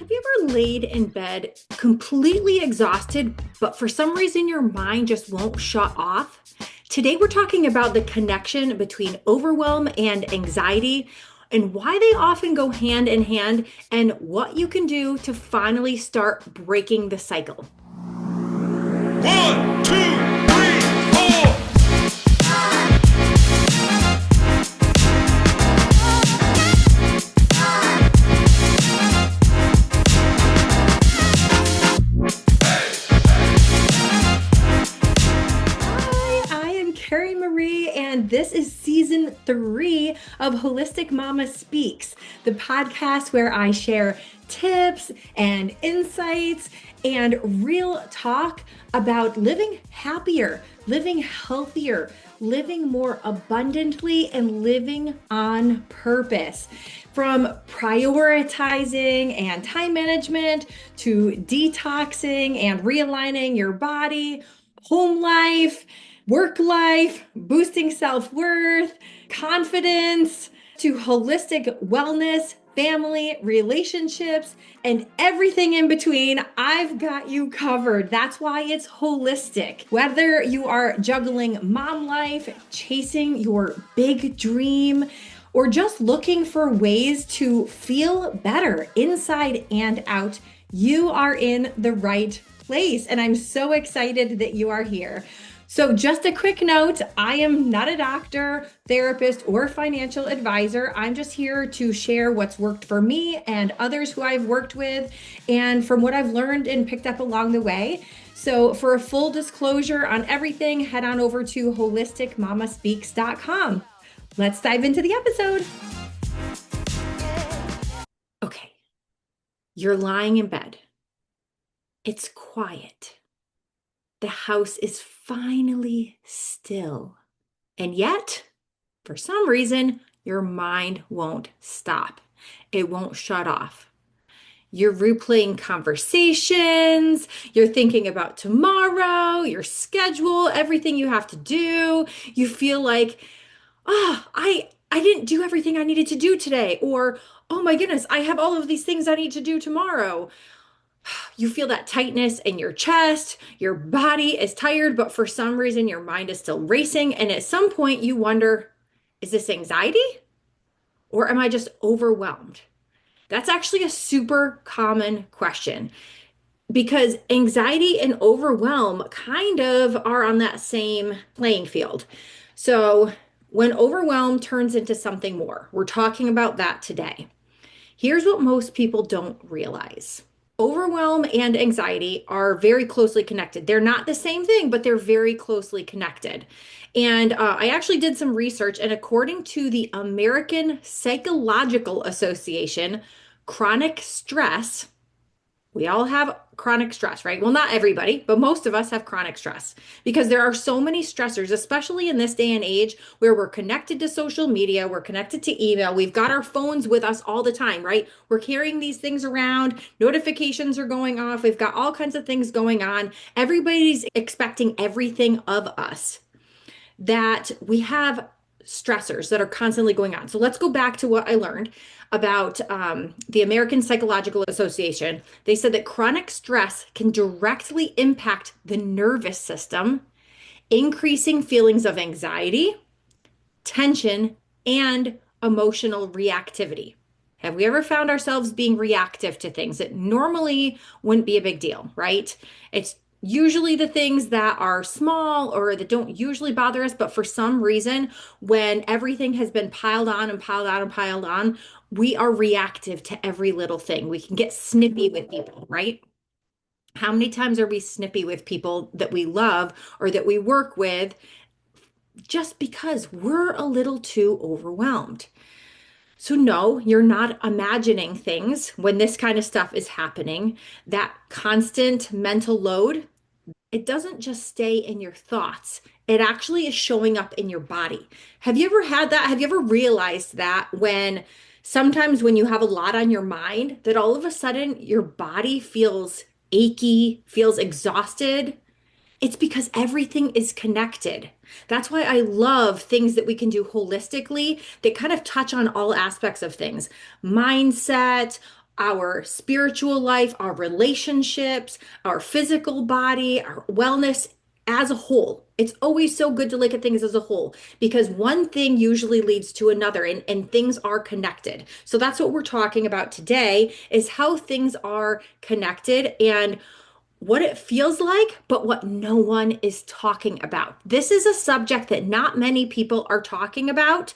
Have you ever laid in bed completely exhausted, but for some reason your mind just won't shut off? Today we're talking about the connection between overwhelm and anxiety and why they often go hand in hand and what you can do to finally start breaking the cycle. One, two, three, four. Hi, I am Carrie Marie, and this is season 3 of Holistic Mama Speaks, the podcast where I share tips and insights and real talk about living happier, living healthier, living more abundantly, and living on purpose. From prioritizing and time management to detoxing and realigning your body, home life, work life, boosting self worth, confidence, to holistic wellness, family, relationships, and everything in between. I've got you covered. That's why it's holistic. Whether you are juggling mom life, chasing your big dream, or just looking for ways to feel better inside and out, you are in the right place. And I'm so excited that you are here. So just a quick note, I am not a doctor, therapist, or financial advisor. I'm just here to share what's worked for me and others who I've worked with and from what I've learned and picked up along the way. So for a full disclosure on everything, head on over to holisticmamaspeaks.com. Let's dive into the episode. Okay, you're lying in bed. It's quiet. The house is finally still. And yet, for some reason, your mind won't stop. It won't shut off. You're replaying conversations, you're thinking about tomorrow, your schedule, everything you have to do. You feel like, I didn't do everything I needed to do today. Or, oh my goodness, I have all of these things I need to do tomorrow. You feel that tightness in your chest, your body is tired, but for some reason your mind is still racing. And at some point you wonder, is this anxiety or am I just overwhelmed? That's actually a super common question because anxiety and overwhelm kind of are on that same playing field. So when overwhelm turns into something more, we're talking about that today. Here's what most people don't realize. Overwhelm and anxiety are very closely connected. They're not the same thing, but they're very closely connected. And I actually did some research, and according to the American Psychological Association, chronic stress, we all have chronic stress, right? Well, not everybody, but most of us have chronic stress because there are so many stressors, especially in this day and age where we're connected to social media, we're connected to email, we've got our phones with us all the time, right? We're carrying these things around, notifications are going off, we've got all kinds of things going on. Everybody's expecting everything of us that we have stressors that are constantly going on. So let's go back to what I learned about the American Psychological Association. They said that chronic stress can directly impact the nervous system, increasing feelings of anxiety, tension, and emotional reactivity. Have we ever found ourselves being reactive to things that normally wouldn't be a big deal, right? It's usually the things that are small or that don't usually bother us, but for some reason, when everything has been piled on and piled on and piled on, we are reactive to every little thing. We can get snippy with people, right? How many times are we snippy with people that we love or that we work with just because we're a little too overwhelmed? So, no, you're not imagining things when this kind of stuff is happening. That constant mental load, it doesn't just stay in your thoughts. It actually is showing up in your body. Have you ever had that? Have you ever realized that when sometimes when you have a lot on your mind, that all of a sudden your body feels achy, feels exhausted? It's because everything is connected. That's why I love things that we can do holistically that kind of touch on all aspects of things. Mindset, our spiritual life, our relationships, our physical body, our wellness as a whole. It's always so good to look at things as a whole because one thing usually leads to another and things are connected. So that's what we're talking about today is how things are connected and what it feels like, but what no one is talking about. This is a subject that not many people are talking about,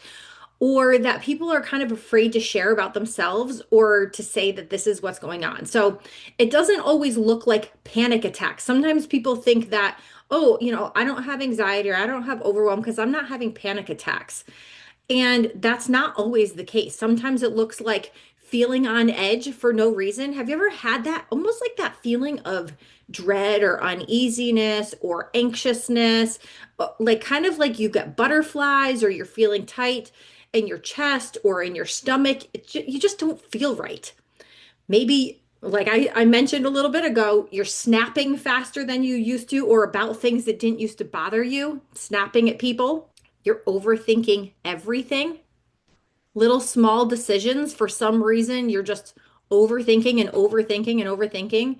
or that people are kind of afraid to share about themselves or to say that this is what's going on. So it doesn't always look like panic attacks. Sometimes people think that, oh, I don't have anxiety or I don't have overwhelm because I'm not having panic attacks. And that's not always the case. Sometimes it looks like feeling on edge for no reason. Have you ever had that? Almost like that feeling of dread or uneasiness or anxiousness, like kind of like you get butterflies or you're feeling tight in your chest or in your stomach. You just don't feel right. Maybe, like I mentioned a little bit ago, you're snapping faster than you used to, or about things that didn't used to bother you, snapping at people. You're overthinking everything. Little small decisions, for some reason, you're just overthinking and overthinking and overthinking.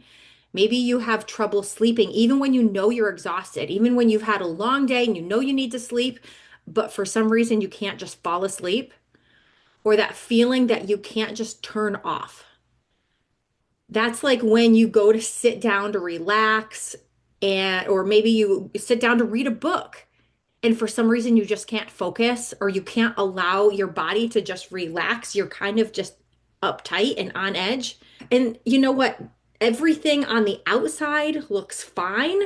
Maybe you have trouble sleeping, even when you know you're exhausted, even when you've had a long day and you know you need to sleep, but for some reason you can't just fall asleep, or that feeling that you can't just turn off. That's like when you go to sit down to relax and or maybe you sit down to read a book and for some reason you just can't focus or you can't allow your body to just relax. You're kind of just uptight and on edge. And you know what? Everything on the outside looks fine,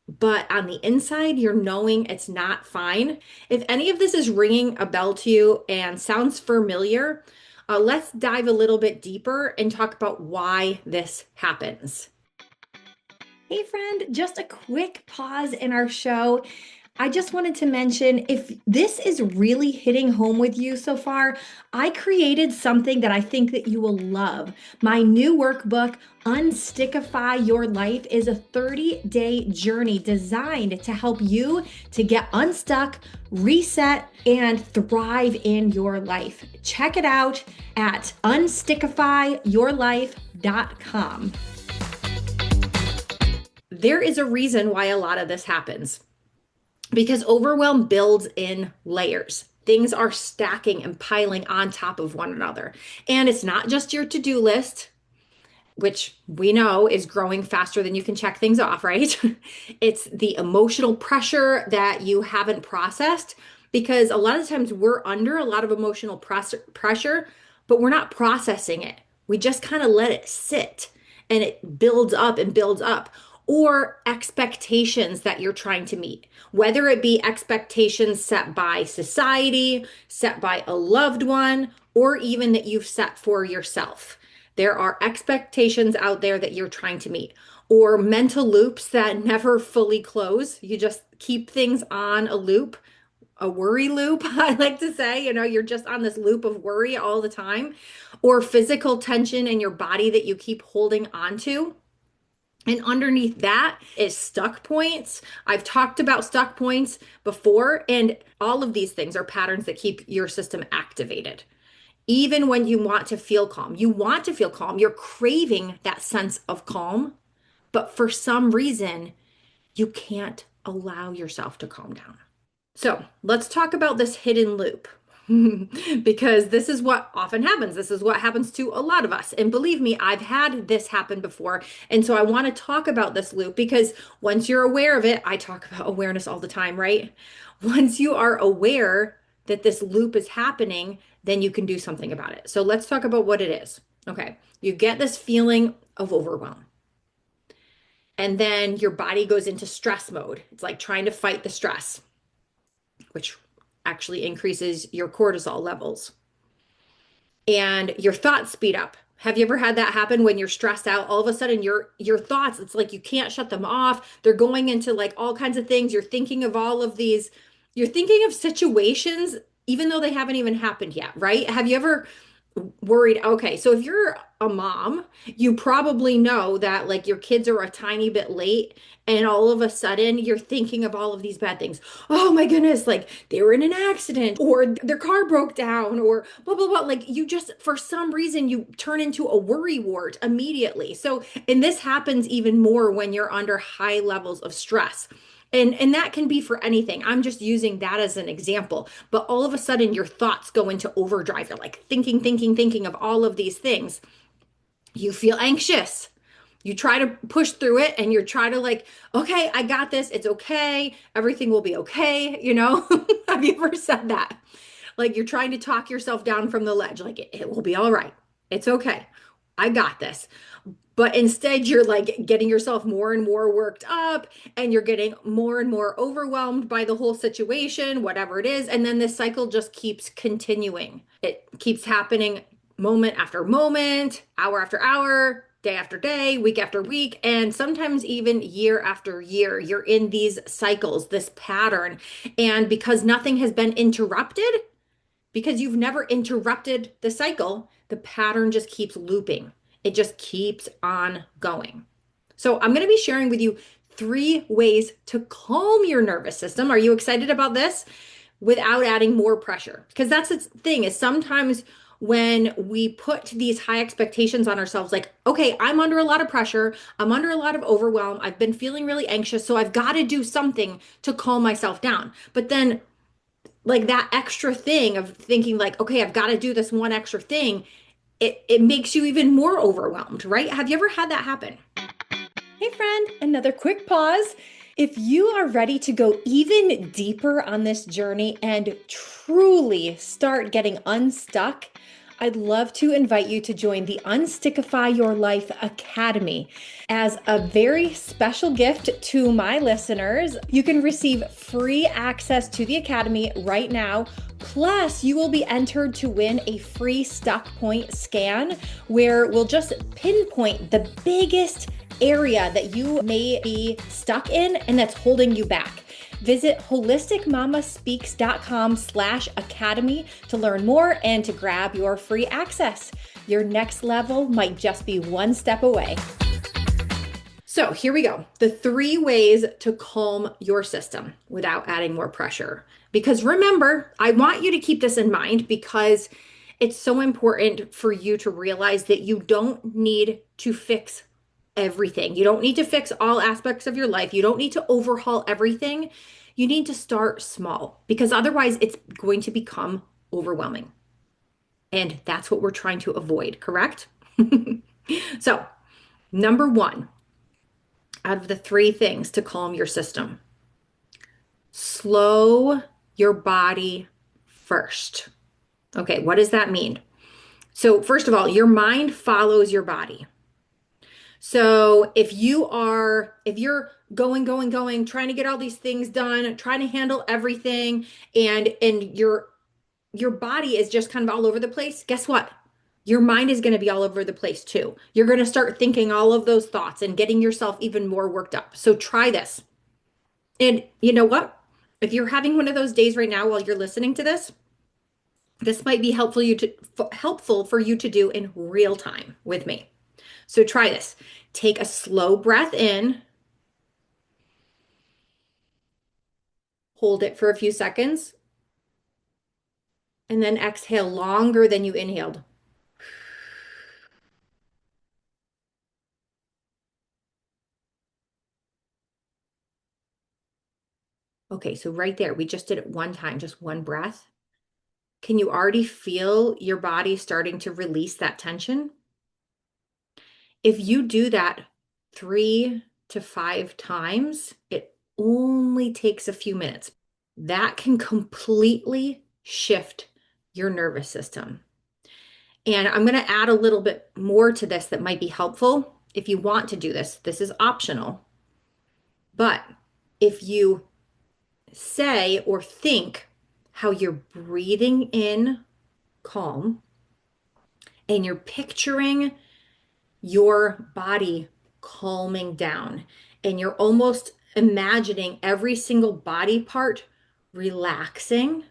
but on the inside, you're knowing it's not fine. If any of this is ringing a bell to you and sounds familiar, let's dive a little bit deeper and talk about why this happens. Hey, friend, just a quick pause in our show. I just wanted to mention if this is really hitting home with you so far, I created something that I think that you will love. My new workbook, Unstickify Your Life, is a 30-day journey designed to help you to get unstuck, reset, and thrive in your life. Check it out at unstickifyyourlife.com. There is a reason why a lot of this happens because overwhelm builds in layers. Things are stacking and piling on top of one another. And it's not just your to-do list, which we know is growing faster than you can check things off, right? It's the emotional pressure that you haven't processed because a lot of times we're under a lot of emotional pressure, but we're not processing it. We just kind of let it sit and it builds up and builds up. Or expectations that you're trying to meet, whether it be expectations set by society, set by a loved one, or even that you've set for yourself. There are expectations out there that you're trying to meet, or mental loops that never fully close. You just keep things on a loop, a worry loop, I like to say. You're just on this loop of worry all the time, or physical tension in your body that you keep holding on to. And underneath that is stuck points. I've talked about stuck points before, and all of these things are patterns that keep your system activated. Even when you want to feel calm, you want to feel calm, you're craving that sense of calm, but for some reason, you can't allow yourself to calm down. So let's talk about this hidden loop because this is what often happens. This is what happens to a lot of us. And believe me, I've had this happen before. And so I want to talk about this loop because once you're aware of it, I talk about awareness all the time, right? Once you are aware that this loop is happening, then you can do something about it. So let's talk about what it is. Okay. You get this feeling of overwhelm. And then your body goes into stress mode. It's like trying to fight the stress, which actually increases your cortisol levels. And your thoughts speed up. Have you ever had that happen when you're stressed out? All of a sudden your thoughts, it's like you can't shut them off. They're going into like all kinds of things. You're thinking of all of these, you're thinking of situations even though they haven't even happened yet, right? Have you ever Worried. Okay, so if you're a mom, you probably know that like your kids are a tiny bit late and all of a sudden you're thinking of all of these bad things. Oh my goodness, like they were in an accident or their car broke down or blah blah blah. Like you just for some reason you turn into a worry wart immediately. So, and this happens even more when you're under high levels of stress. And that can be for anything. I'm just using that as an example. But all of a sudden your thoughts go into overdrive. You're like thinking of all of these things. You feel anxious. You try to push through it and you're trying to like, okay, I got this. It's okay. Everything will be okay. You know, have you ever said that? Like you're trying to talk yourself down from the ledge. Like it will be all right. It's okay. I got this. But instead, you're like getting yourself more and more worked up and you're getting more and more overwhelmed by the whole situation, whatever it is. And then this cycle just keeps continuing. It keeps happening moment after moment, hour after hour, day after day, week after week, and sometimes even year after year. You're in these cycles, this pattern. And because nothing has been interrupted, because you've never interrupted the cycle, the pattern just keeps looping. It just keeps on going. So, I'm going to be sharing with you 3 ways to calm your nervous system. Are you excited about this? Without adding more pressure. Because that's the thing is sometimes when we put these high expectations on ourselves, like, okay, I'm under a lot of pressure, I'm under a lot of overwhelm, I've been feeling really anxious, so I've got to do something to calm myself down. But then like that extra thing of thinking like, okay, I've got to do this one extra thing, it makes you even more overwhelmed, right? Have you ever had that happen? Hey, friend, another quick pause. If you are ready to go even deeper on this journey and truly start getting unstuck, I'd love to invite you to join the Unstickify Your Life Academy. As a very special gift to my listeners, you can receive free access to the Academy right now. Plus, you will be entered to win a free Stuck Point scan where we'll just pinpoint the biggest area that you may be stuck in and that's holding you back. Visit holisticmamaspeaks.com/academy to learn more and to grab your free access. Your next level might just be one step away. So here we go. The 3 ways to calm your system without adding more pressure. Because remember, I want you to keep this in mind because it's so important for you to realize that you don't need to fix everything. You don't need to fix all aspects of your life. You don't need to overhaul everything. You need to start small because otherwise it's going to become overwhelming. And that's what we're trying to avoid, correct? So, number 1 out of the 3 things to calm your system, slow your body first. Okay, what does that mean? So, first of all, your mind follows your body. So if you're going, trying to get all these things done, trying to handle everything, and your body is just kind of all over the place, guess what? Your mind is going to be all over the place too. You're going to start thinking all of those thoughts and getting yourself even more worked up. So try this. And you know what? If you're having one of those days right now while you're listening to this, this might be helpful for you to do in real time with me. So try this. Take a slow breath in, hold it for a few seconds, and then exhale longer than you inhaled. Okay, so right there, we just did it one time, just one breath. Can you already feel your body starting to release that tension? If you do that 3 to 5 times, it only takes a few minutes. That can completely shift your nervous system. And I'm going to add a little bit more to this that might be helpful. If you want to do this, this is optional. But if you say or think how you're breathing in calm and you're picturing your body calming down and you're almost imagining every single body part relaxing,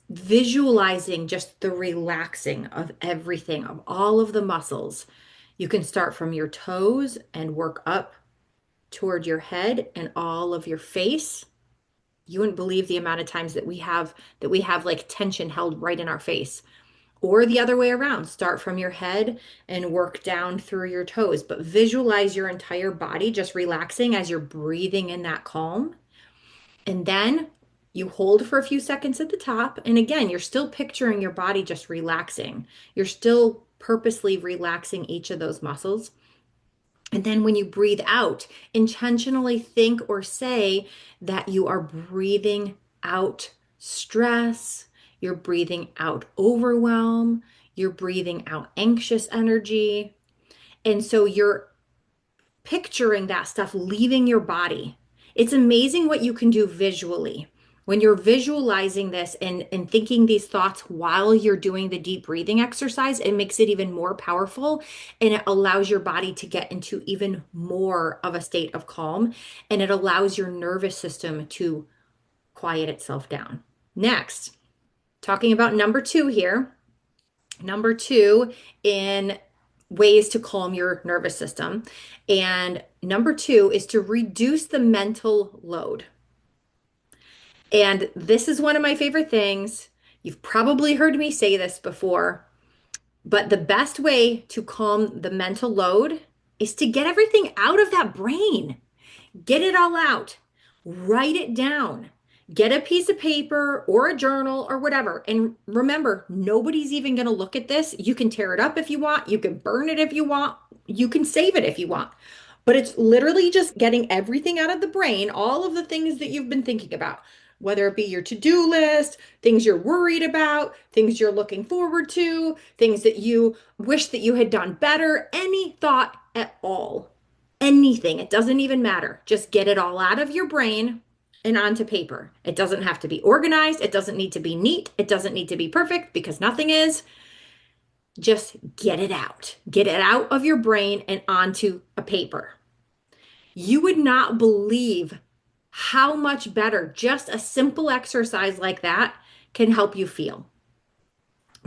visualizing just the relaxing of everything, of all of the muscles. You can start from your toes and work up toward your head and all of your face. You wouldn't believe the amount of times that we have like tension held right in our face. Or the other way around, start from your head and work down through your toes, but visualize your entire body just relaxing as you're breathing in that calm. And then you hold for a few seconds at the top. And again, you're still picturing your body just relaxing. You're still purposely relaxing each of those muscles. And then when you breathe out, intentionally think or say that you are breathing out stress, you're breathing out overwhelm, you're breathing out anxious energy. And so you're picturing that stuff leaving your body. It's amazing what you can do visually. When you're visualizing this and thinking these thoughts while you're doing the deep breathing exercise, it makes it even more powerful and it allows your body to get into even more of a state of calm and it allows your nervous system to quiet itself down. Next, talking about number two here. Number two in ways to calm your nervous system. And number two is to reduce the mental load. And this is one of my favorite things. You've probably heard me say this before, but the best way to calm the mental load is to get everything out of that brain. Get it all out. Write it down. Get a piece of paper or a journal or whatever. And remember, nobody's even going to look at this. You can tear it up if you want. You can burn it if you want. You can save it if you want. But it's literally just getting everything out of the brain, all of the things that you've been thinking about, whether it be your to-do list, things you're worried about, things you're looking forward to, things that you wish that you had done better, any thought at all. Anything. It doesn't even matter. Just get it all out of your brain and onto paper. It doesn't have to be organized. It doesn't need to be neat. It doesn't need to be perfect because nothing is. Just get it out. Get it out of your brain and onto a paper. You would not believe how much better just a simple exercise like that can help you feel.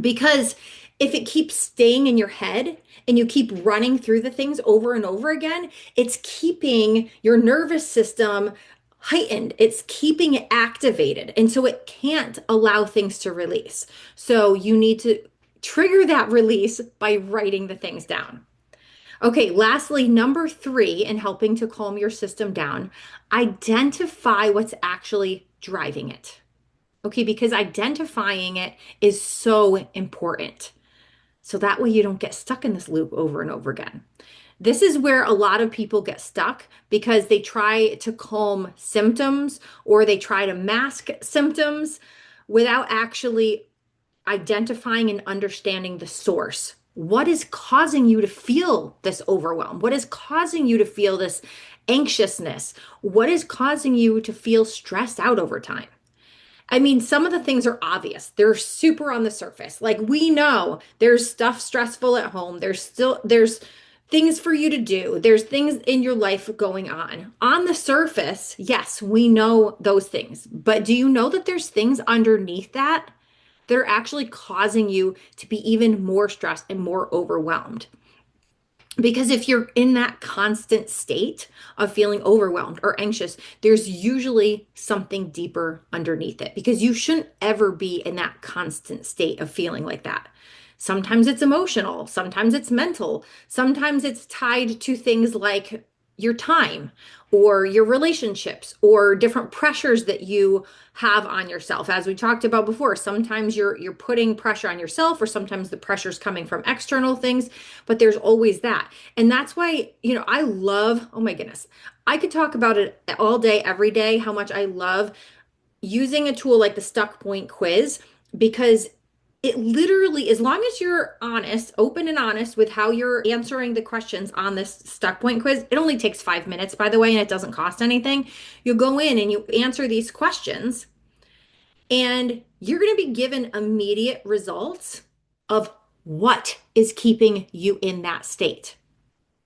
Because if it keeps staying in your head and you keep running through the things over and over again, it's keeping your nervous system heightened. It's keeping it activated. And so it can't allow things to release. So you need to trigger that release by writing the things down. Okay, lastly, number three, in helping to calm your system down, identify what's actually driving it. Okay, because identifying it is so important. So that way you don't get stuck in this loop over and over again. This is where a lot of people get stuck because they try to calm symptoms or they try to mask symptoms without actually identifying and understanding the source. What is causing you to feel this overwhelm? What is causing you to feel this anxiousness? What is causing you to feel stressed out over time? I mean, some of the things are obvious. They're super on the surface. Like we know there's stuff stressful at home. There's things for you to do. There's things in your life going on. On the surface, yes, we know those things. But do you know that there's things underneath that that are actually causing you to be even more stressed and more overwhelmed? Because if you're in that constant state of feeling overwhelmed or anxious, there's usually something deeper underneath it because you shouldn't ever be in that constant state of feeling like that. Sometimes it's emotional, sometimes it's mental, sometimes it's tied to things like your time or your relationships or different pressures that you have on yourself. As we talked about before, sometimes you're putting pressure on yourself or sometimes the pressure's coming from external things, but there's always that. And that's why, I love, oh my goodness, I could talk about it all day, every day, how much I love using a tool like the Stuck Point quiz because it literally, as long as you're honest, open and honest with how you're answering the questions on this Stuck Point quiz, it only takes 5 minutes, by the way, and it doesn't cost anything. You go in and you answer these questions, and you're going to be given immediate results of what is keeping you in that state.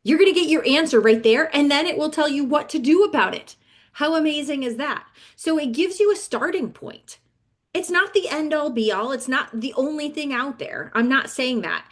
You're going to get your answer right there, and then it will tell you what to do about it. How amazing is that? So it gives you a starting point. It's not the end all be all. It's not the only thing out there. I'm not saying that.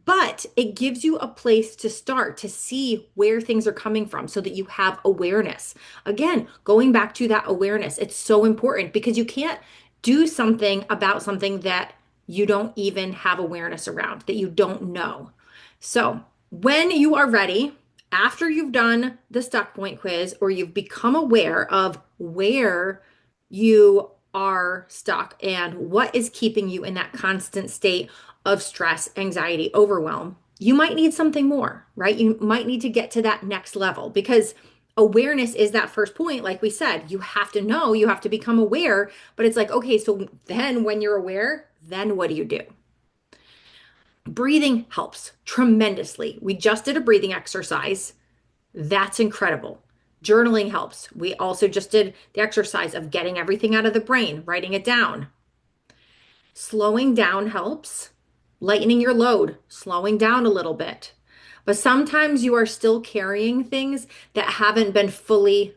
But it gives you a place to start to see where things are coming from so that you have awareness. Again, going back to that awareness, it's so important because you can't do something about something that you don't even have awareness around, that you don't know. So, when you are ready, after you've done the stuck point quiz or you've become aware of where you are stuck and what is keeping you in that constant state of stress, anxiety, overwhelm, you might need something more, right? You might need to get to that next level because awareness is that first point. Like we said, you have to know, you have to become aware. But it's like, okay, so then when you're aware, then what do you do? Breathing helps tremendously. We just did a breathing exercise. That's incredible. Journaling helps. We also just did the exercise of getting everything out of the brain, writing it down. Slowing down helps. Lightening your load, slowing down a little bit. But sometimes you are still carrying things that haven't been fully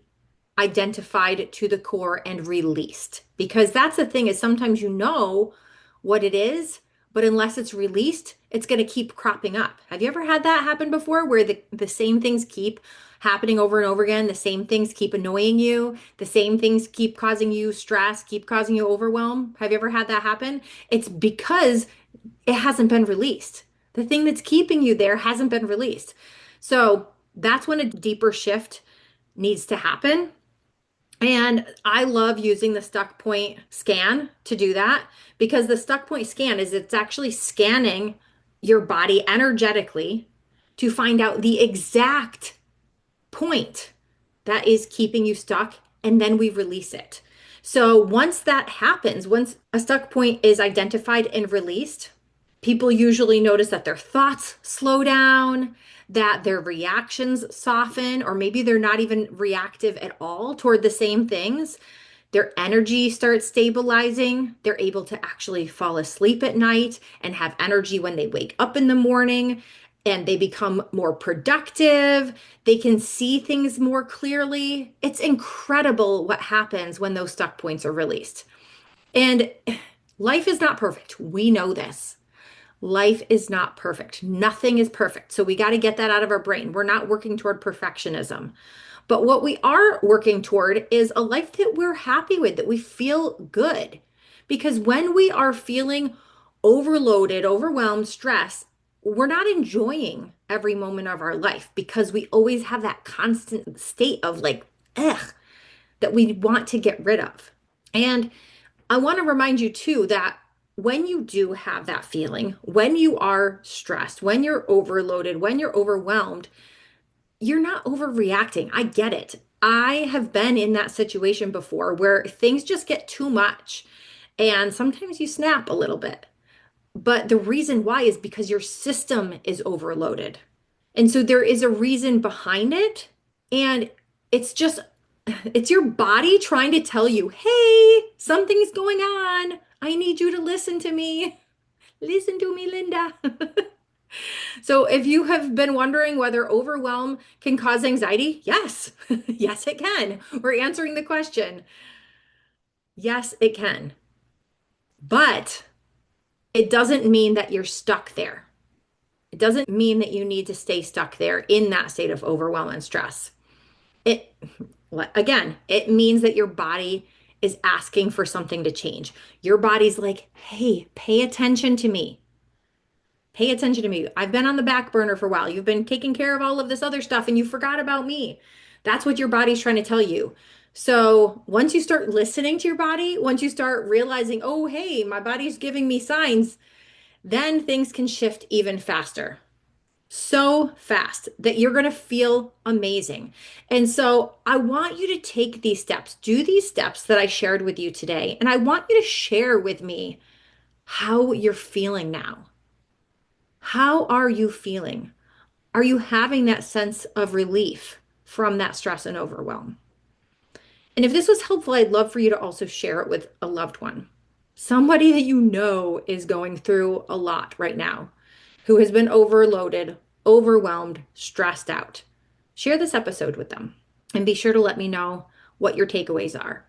identified to the core and released. Because that's the thing is sometimes you know what it is, but unless it's released, it's going to keep cropping up. Have you ever had that happen before where the same things keep happening over and over again? The same things keep annoying you. The same things keep causing you stress, keep causing you overwhelm. Have you ever had that happen? It's because it hasn't been released. The thing that's keeping you there hasn't been released. So that's when a deeper shift needs to happen. And I love using the stuck point scan to do that because the stuck point scan is it's actually scanning your body energetically to find out the exact point that is keeping you stuck, and then we release it. So once that happens, once a stuck point is identified and released, people usually notice that their thoughts slow down, that their reactions soften, or maybe they're not even reactive at all toward the same things. Their energy starts stabilizing. They're able to actually fall asleep at night and have energy when they wake up in the morning, and they become more productive. They can see things more clearly. It's incredible what happens when those stuck points are released. And life is not perfect. We know this. Life is not perfect. Nothing is perfect. So we got to get that out of our brain. We're not working toward perfectionism. But what we are working toward is a life that we're happy with, that we feel good. Because when we are feeling overloaded, overwhelmed, stressed, we're not enjoying every moment of our life because we always have that constant state of like, ugh, that we want to get rid of. And I want to remind you too that when you do have that feeling, when you are stressed, when you're overloaded, when you're overwhelmed, you're not overreacting. I get it. I have been in that situation before where things just get too much and sometimes you snap a little bit. But the reason why is because your system is overloaded. And so there is a reason behind it. And it's just, it's your body trying to tell you, hey, something's going on. I need you to listen to me. Listen to me, Linda. So if you have been wondering whether overwhelm can cause anxiety, yes, yes, it can. We're answering the question. Yes, it can. But it doesn't mean that you're stuck there. It doesn't mean that you need to stay stuck there in that state of overwhelm and stress. It, again, it means that your body is asking for something to change. Your body's like, hey, pay attention to me. Pay attention to me. I've been on the back burner for a while. You've been taking care of all of this other stuff and you forgot about me. That's what your body's trying to tell you. So once you start listening to your body, once you start realizing, oh, hey, my body's giving me signs, then things can shift even faster. So fast that you're going to feel amazing. And so I want you to take these steps, do these steps that I shared with you today. And I want you to share with me how you're feeling now. How are you feeling? Are you having that sense of relief from that stress and overwhelm? And if this was helpful, I'd love for you to also share it with a loved one, somebody that you know is going through a lot right now, who has been overloaded, overwhelmed, stressed out. Share this episode with them and be sure to let me know what your takeaways are.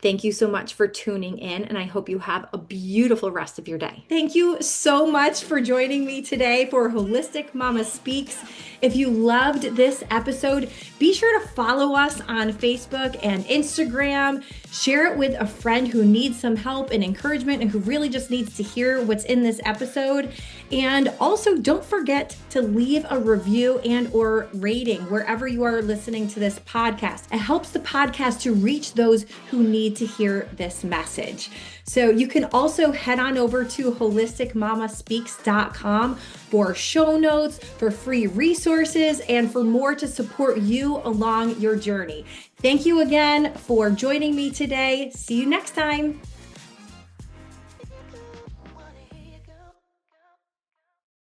Thank you so much for tuning in, and I hope you have a beautiful rest of your day. Thank you so much for joining me today for Holistic Mama Speaks. If you loved this episode, be sure to follow us on Facebook and Instagram. Share it with a friend who needs some help and encouragement and who really just needs to hear what's in this episode. And also don't forget to leave a review and or rating wherever you are listening to this podcast. It helps the podcast to reach those who need to hear this message. So you can also head on over to holisticmamaspeaks.com for show notes, for free resources, and for more to support you along your journey. Thank you again for joining me today. See you next time.